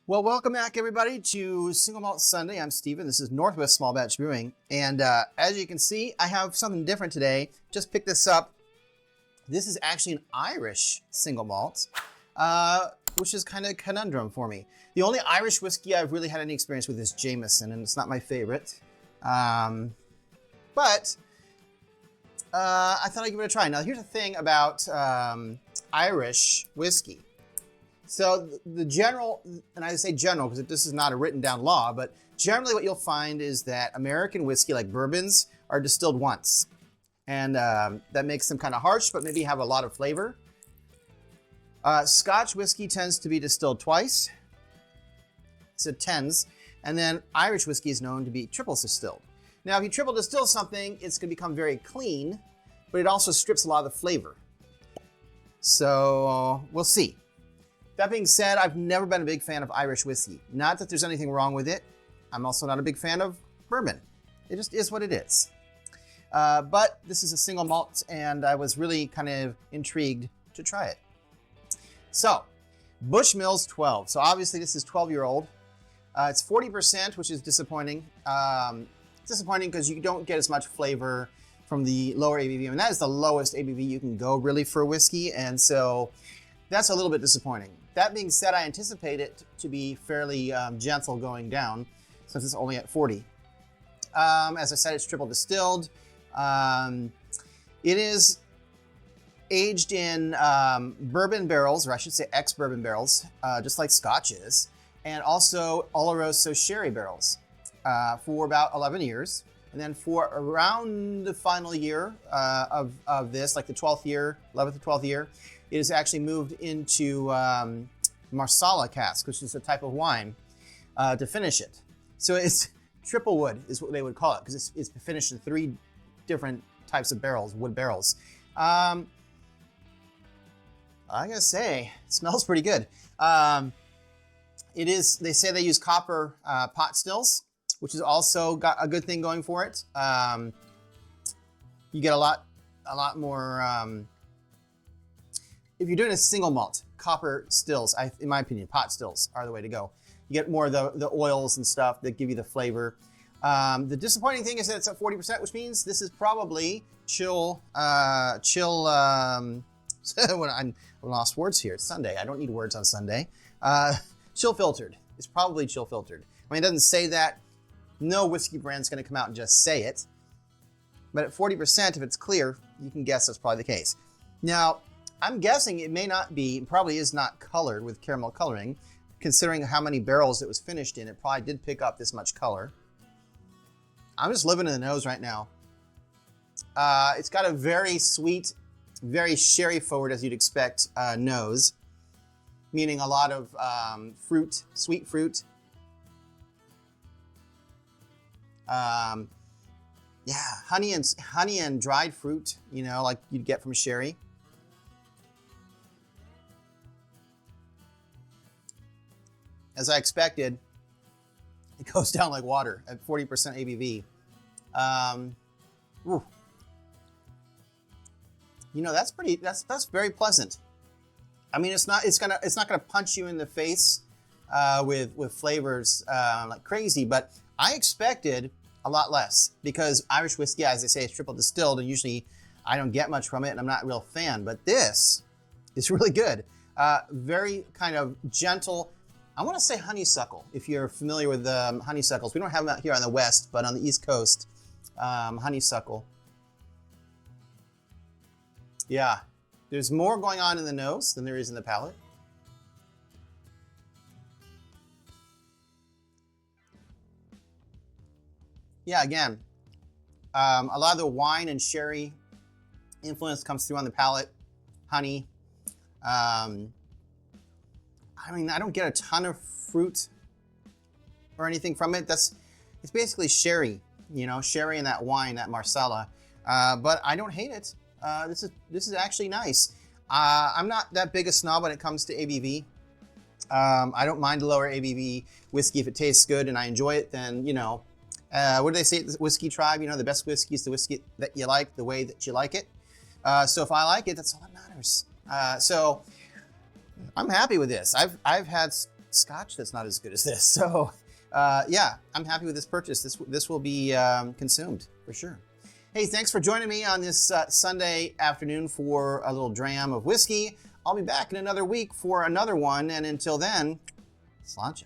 Well, welcome back everybody to Single Malt Sunday. I'm Steven. This is Northwest Small Batch Brewing. And as you can see, I have something different today. Just picked this up. This is actually an Irish single malt, which is kind of a conundrum for me. The only Irish whiskey I've really had any experience with is Jameson, and it's not my favorite. But I thought I'd give it a try. Now, here's the thing about Irish whiskey. So the general, and I say general because this is not a written down law, but generally what you'll find is that American whiskey, like bourbons, are distilled once. And that makes them kind of harsh, but maybe have a lot of flavor. Scotch whiskey tends to be distilled twice. So tends. And then Irish whiskey is known to be triple distilled. Now, if you triple distill something, it's going to become very clean, but it also strips a lot of the flavor. So we'll see. That being said, I've never been a big fan of Irish whiskey. Not that there's anything wrong with it. I'm also not a big fan of bourbon. It just is what it is. But this is a single malt, and I was really kind of intrigued to try it. So, Bushmills 12. So obviously this is 12-year-old. It's 40%, which is disappointing. Disappointing because you don't get as much flavor from the lower ABV. And that is the lowest ABV you can go really for whiskey, and so that's a little bit disappointing. That being said, I anticipate it to be fairly gentle going down since it's only at 40. As I said, it's triple distilled. It is aged in bourbon barrels, or I should say ex-bourbon barrels, just like Scotch is, and also Oloroso sherry barrels for about 11 years. And then for around the final year of this, like the 12th year, 11th to 12th year, it is actually moved into Marsala cask, which is a type of wine, to finish it. So it's triple wood is what they would call it, because it's finished in 3 different types of barrels, wood barrels. I gotta say, it smells pretty good. It is, they say they use copper pot stills, which is also got a good thing going for it. You get a lot more, if you're doing a single malt, copper stills, in my opinion, pot stills are the way to go. You get more of the oils and stuff that give you the flavor. The disappointing thing is that it's at 40%, which means this is probably chill, when I'm lost words here. It's Sunday. I don't need words on Sunday. Chill filtered. It's probably chill filtered. I mean, it doesn't say that. No whiskey brand's going to come out and just say it. But at 40%, if it's clear, you can guess that's probably the case. Now, I'm guessing it may not be, probably is not colored with caramel coloring. Considering how many barrels it was finished in, it probably did pick up this much color. I'm just living in the nose right now. It's got a very sweet, very sherry forward, as you'd expect, nose. Meaning a lot of fruit, sweet fruit. Yeah, honey and dried fruit, you know, like you'd get from sherry. As I expected, it goes down like water at 40% ABV. You know, that's very pleasant. I mean, it's not gonna punch you in the face with flavors like crazy, but I expected a lot less because Irish whiskey, as they say, is triple distilled, and usually I don't get much from it, and I'm not a real fan. But this is really good. Very kind of gentle. I want to say honeysuckle, if you're familiar with honeysuckles. We don't have them out here on the West, but on the East Coast, honeysuckle. Yeah, there's more going on in the nose than there is in the palate. Yeah, again, a lot of the wine and sherry influence comes through on the palate. Honey. I mean, I don't get a ton of fruit or anything from it. It's basically sherry, you know, sherry and that wine, that Marsala. But I don't hate it. This is actually nice. I'm not that big a snob when it comes to ABV. I don't mind a lower ABV whiskey if it tastes good and I enjoy it. Then, you know, what do they say at the Whiskey Tribe? You know, the best whiskey is the whiskey that you like, the way that you like it. So if I like it, that's all that matters. So I'm happy with this. I've had scotch that's not as good as this. So yeah, I'm happy with this purchase. This will be consumed for sure. Hey, thanks for joining me on this Sunday afternoon for a little dram of whiskey. I'll be back in another week for another one, and until then, sláinte.